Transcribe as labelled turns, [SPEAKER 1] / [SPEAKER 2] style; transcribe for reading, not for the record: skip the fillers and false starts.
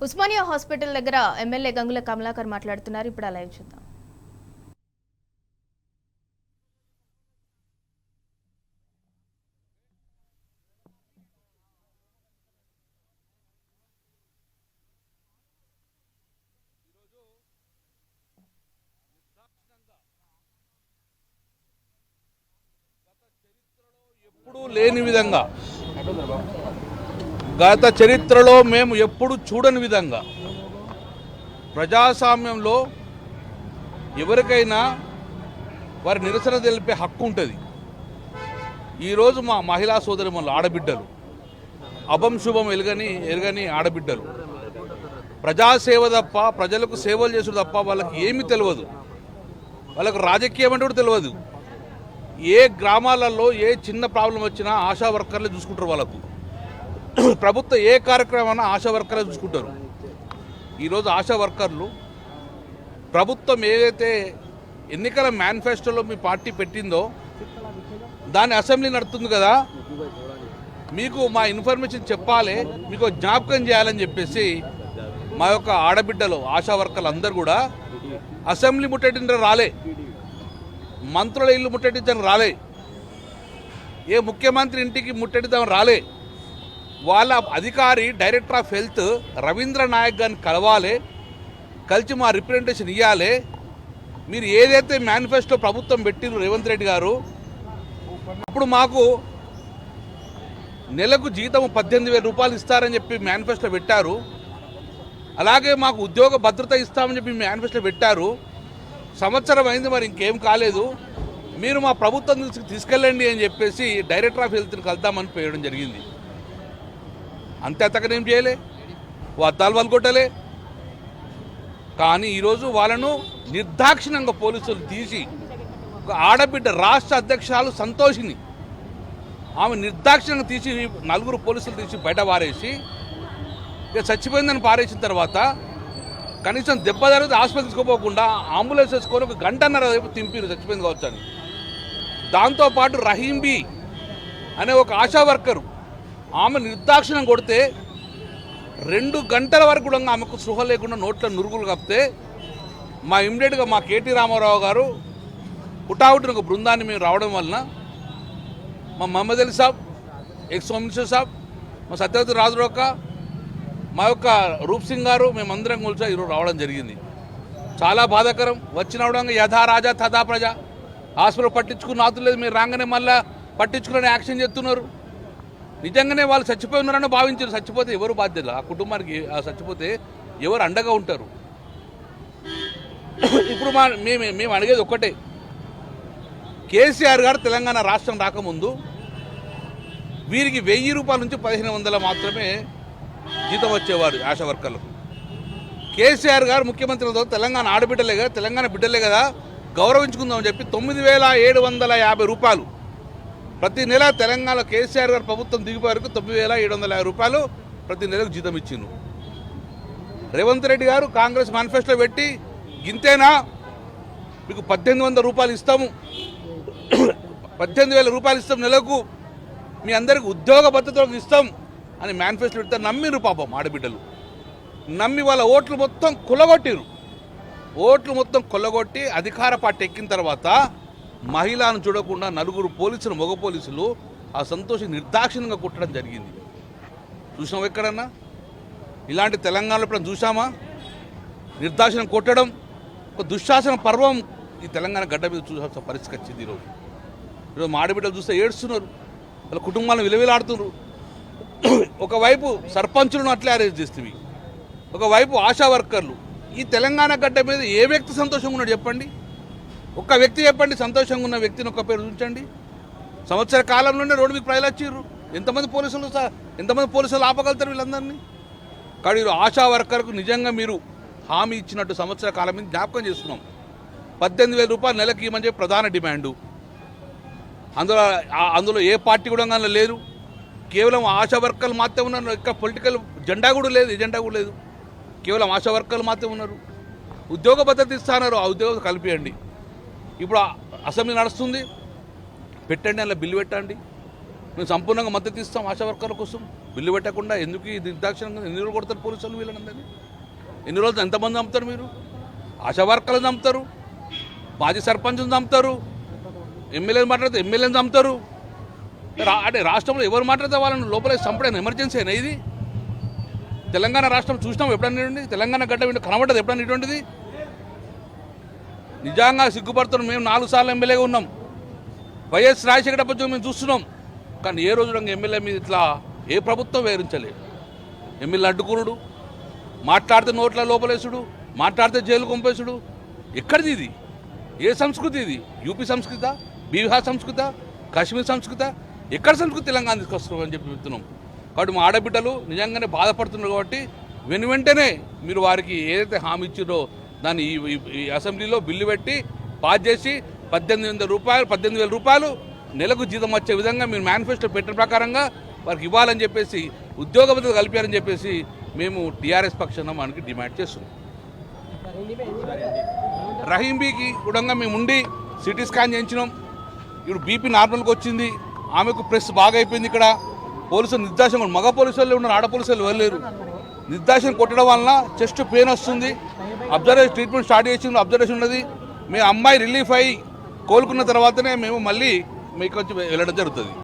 [SPEAKER 1] Osmania hospital దగ్గర MLA Gangula Kamalakar మాట్లాడుతున్నారు. ఇప్పుడు లైవ్ చూద్దాం.
[SPEAKER 2] ఎప్పుడు లేని విధంగా గత చరిత్రలో మేము ఎప్పుడు చూడని విధంగా ప్రజాస్వామ్యంలో ఎవరికైనా వారి నిరసన తెలిపే హక్కు ఉంటుంది. ఈరోజు మా మహిళా సోదరిమణులు ఆడబిడ్డలు అభం శుభం ఎరగని ఆడబిడ్డలు ప్రజాసేవ తప్ప ప్రజలకు సేవలు చేసుడు తప్ప వాళ్ళకి ఏమీ తెలియదు. వాళ్ళకు రాజకీయం అంటే కూడా తెలియదు. ఏ గ్రామాలలో ఏ చిన్న ప్రాబ్లం వచ్చినా ఆశా వర్కర్లే చూసుకుంటారు. వాళ్ళకు ప్రభుత్వం ఏ కార్యక్రమం ఆశా వర్కర్లే చూసుకుంటారు. ఈరోజు ఆశా వర్కర్లు ప్రభుత్వం ఏదైతే ఎన్నికల మేనిఫెస్టోలో మీ పార్టీ పెట్టిందో దాన్ని అసెంబ్లీ నడుతుంది కదా, మీకు మా ఇన్ఫర్మేషన్ చెప్పాలి, మీకు జ్ఞాపకం చేయాలని చెప్పేసి మా యొక్క ఆడబిడ్డలు ఆశా వర్కర్లు అందరూ కూడా అసెంబ్లీ ముట్టడించడం రాలే, మంత్రుల ఇల్లు ముట్టడించడం రాలే, ఏ ముఖ్యమంత్రి ఇంటికి ముట్టడిద్దాం రాలే. వాళ్ళ అధికారి director of health Ravindra Nayak గారిని కలవాలి, కలిసి మా రిప్రజెంటేషన్ ఇవ్వాలి. మీరు ఏదైతే మేనిఫెస్టో ప్రభుత్వం పెట్టిండ్రు రేవంత్ రెడ్డి గారు, అప్పుడు మాకు నెలకు జీతం 18,000 రూపాయలు ఇస్తారని చెప్పి మేనిఫెస్టో పెట్టారు. అలాగే మాకు ఉద్యోగ భద్రత ఇస్తామని చెప్పి మేనిఫెస్టో పెట్టారు. సంవత్సరం అయింది, మరి ఇంకేం కాలేదు. మీరు మా ప్రభుత్వం తీసుకెళ్ళండి అని చెప్పేసి డైరెక్టర్ ఆఫ్ హెల్త్ని కలుద్దామని పోయడం జరిగింది. అంతే, అతకనేం చేయలే, అద్దాలు వాళ్ళు కొట్టలే. కానీ ఈరోజు వాళ్ళను నిర్దాక్షిణంగా పోలీసులు తీసి, ఒక ఆడబిడ్డ రాష్ట్ర అధ్యక్షురాలు సంతోషిని ఆమె నిర్దాక్షిణంగా తీసి 4 పోలీసులు తీసి బయట పారేసి ఇక చచ్చిపోయిందని పారేసిన తర్వాత కనీసం దెబ్బ జరిగితే హాస్పిటల్ తీసుకోపోకుండా అంబులెన్స్ వేసుకొని 1 గంటన్నర వైపు తింపిరు చచ్చిపోయింది కావచ్చు అని. దాంతోపాటు రహీంబీ అనే ఒక ఆశా వర్కరు ఆమె నిర్దాక్షిణం కొడితే 2 గంటల వరకు కూడా ఆమెకు సృహ లేకుండా నోట్ల నురుగులు కప్పితే మా ఇమ్మీడియట్గా మా కేటీ రామారావు గారు హుటాహుటిన ఒక బృందాన్ని మేము రావడం వలన మా మహమ్మద్ అలీ సాబ్, ఎక్స్ హోమ్ మినిస్టర్ సాబ్, మా సత్యవతి రాజురోక్క, మా యొక్క రూప్ సింగ్ గారు, మేమందరం కూర్చొని ఈరోజు రావడం జరిగింది. చాలా బాధాకరం. వచ్చినవడంగా యథా రాజా తథా ప్రజ, హాస్పిటల్ పట్టించుకున్న నాతులు లేదు. మీరు రాగానే మళ్ళీ పట్టించుకునే యాక్షన్ చేస్తున్నారు. నిజంగానే వాళ్ళు చచ్చిపోయి ఉన్నారని భావించారు. చచ్చిపోతే ఎవరు బాధ్యత? ఆ కుటుంబానికి చచ్చిపోతే ఎవరు అండగా ఉంటారు? ఇప్పుడు మేము అడిగేది ఒక్కటే, కేసీఆర్ గారు తెలంగాణ రాష్ట్రం రాకముందు వీరికి 1000 రూపాయల నుంచి 1500 మాత్రమే జీతం వచ్చేవారు ఆశా వర్కర్లకు. కేసీఆర్ గారు ముఖ్యమంత్రి తెలంగాణ ఆడబిడ్డలే కదా, తెలంగాణ బిడ్డలే కదా, గౌరవించుకుందామని చెప్పి 9,750 రూపాయలు ప్రతి నెల తెలంగాణ కేసీఆర్ గారు ప్రభుత్వం దిగిపోయే వరకు 9,750 రూపాయలు ప్రతి నెలకు జీతం ఇచ్చిండ్రు. రేవంత్ రెడ్డి గారు కాంగ్రెస్ మేనిఫెస్టో పెట్టి గింతేనా మీకు 1,800 రూపాయలు ఇస్తాము, 18,000 రూపాయలు ఇస్తాం నెలకు, మీ అందరికి ఉద్యోగ భద్రతలకు ఇస్తాం అని మేనిఫెస్టో పెడితే నమ్మిరు. పాపం ఆడబిడ్డలు నమ్మి వాళ్ళ ఓట్లు మొత్తం కొల్లగొట్టిరు. ఓట్లు మొత్తం కొల్లగొట్టి అధికార పార్టీ ఎక్కిన తర్వాత మహిళను చూడకుండా 4 పోలీసులు, మగ పోలీసులు ఆ సంతోషి నిర్దాక్షిణంగా కుట్టడం జరిగింది. చూసినాం ఎక్కడన్నా? ఇలాంటి తెలంగాణలో ఇప్పుడు చూసామా? నిర్దాక్షిణం కొట్టడం ఒక దుశ్శాసన పర్వం ఈ తెలంగాణ గడ్డ మీద చూసాల్సిన పరిస్థితి వచ్చింది. ఈరోజు మా ఆడబిడ్డలు చూస్తే ఏడుస్తున్నారు, వాళ్ళ కుటుంబాలను విలువలాడుతున్నారు. ఒకవైపు సర్పంచులను అట్లే అరెస్ట్ చేస్తుంది, ఒకవైపు ఆశా వర్కర్లు. ఈ తెలంగాణ గడ్డ మీద ఏ వ్యక్తి సంతోషంగా ఉన్నాడు చెప్పండి? ఒక్క వ్యక్తి చెప్పండి, సంతోషంగా ఉన్న వ్యక్తిని ఒక్క పేరు చూపించండి. సంవత్సర కాలంలోనే రోడ్డు మీకు ప్రజలు వచ్చిర్రు. ఎంతమంది పోలీసులు ఆపగలుగుతారు వీళ్ళందరినీ? కానీ ఆశా వర్కర్కు నిజంగా మీరు హామీ ఇచ్చినట్టు సంవత్సర కాలం మీద జ్ఞాపకం చేస్తున్నాం. 18,000 రూపాయలు నెలకి ఇవ్వమని చెప్పి ప్రధాన డిమాండు. అందులో ఏ పార్టీ కూడా లేదు. కేవలం ఆశా వర్కర్లు మాత్రమే ఉన్నారు. ఇంకా పొలిటికల్ ఎజెండా కూడా లేదు. కేవలం ఆశా వర్కర్లు మాత్రమే ఉన్నారు. ఉద్యోగ భద్రత ఇస్తున్నారు, ఆ ఉద్యోగం కలిపియండి. ఇప్పుడు అసెంబ్లీ నడుస్తుంది, పెట్టండి, అలా బిల్లు పెట్టండి. మేము సంపూర్ణంగా మద్దతు ఇస్తాం ఆశా వర్కర్ల కోసం. బిల్లు పెట్టకుండా ఎందుకు ఈ నిర్దాక్షిణంగా ఎన్ని రోజులు కొడతారు పోలీసులు వీళ్ళందరినీ? ఎన్ని రోజులు ఎంతమంది చంపుతారు మీరు? ఆశా వర్కర్లను చంపుతారు, మాజీ సర్పంచ్ని చంపుతారు, ఎమ్మెల్యేలు మాట్లాడితే ఎమ్మెల్యేని చంపుతారు. అంటే రాష్ట్రంలో ఎవరు మాట్లాడితే వాళ్ళని లోపల చంపడం ఎమర్జెన్సీ అయినా ఇది? తెలంగాణ రాష్ట్రం చూసినాం ఎప్పుడన్నా? తెలంగాణ గడ్డ వీళ్ళు కనబడ్డది ఎప్పుడన్నా ఇటువంటిది? నిజంగా సిగ్గుపడుతున్నాం. మేము 4 సార్లు ఎమ్మెల్యేగా ఉన్నాం. వైఎస్ రాజశేఖర ప్రభుత్వం మేము చూస్తున్నాం. కానీ ఏ రోజు ఎమ్మెల్యే మీద ఇట్లా ఏ ప్రభుత్వం వివరించలేదు. ఎమ్మెల్యే అడ్డుకునుడు, మాట్లాడితే నోట్ల లోపలేసుడు, మాట్లాడితే జైలు పంపేసుడు. ఎక్కడిది ఇది? ఏ సంస్కృతి ఇది? యూపీ సంస్కృత, బీహార్ సంస్కృత, కాశ్మీర్ సంస్కృత? ఎక్కడ సంస్కృతి తెలంగాణ తీసుకొస్తున్నాం అని చెప్పి చెప్తున్నాం. కాబట్టి మా ఆడబిడ్డలు నిజంగానే బాధపడుతున్నారు. కాబట్టి వెంటనే మీరు వారికి ఏదైతే హామీ ఇచ్చారో దాన్ని ఈ అసెంబ్లీలో బిల్లు పెట్టి పాస్ చేసి 18,000 రూపాయలు నెలకు జీతం వచ్చే విధంగా మీరు మేనిఫెస్టో పెట్టిన ప్రకారంగా వారికి ఇవ్వాలని చెప్పేసి, ఉద్యోగ భద్రత కల్పారని చెప్పేసి మేము టీఆర్ఎస్ పక్షాన మనకి డిమాండ్ చేస్తున్నాం. రహీంబీకి కూడా మేము ఉండి సిటీ స్కాన్ చేయించినాం. ఇప్పుడు బీపీ నార్మల్గా వచ్చింది. ఆమెకు ప్రెస్ బాగా అయిపోయింది. ఇక్కడ పోలీసులు నిర్దాక్షణ, మగ పోలీసులు ఉన్నారు, ఆడ పోలీసులు వెళ్ళలేరు. నిర్దాక్షణ కొట్టడం వలన చెస్ట్ పెయిన్ వస్తుంది. అబ్జర్వేషన్ ట్రీట్మెంట్ స్టార్ట్ చేసి అబ్జర్వేషన్ ఉన్నది. మీ అమ్మాయి రిలీఫ్ అయ్యి కోలుకున్న తర్వాతనే మేము మళ్ళీ మీకు వచ్చి వెళ్ళడం జరుగుతుంది.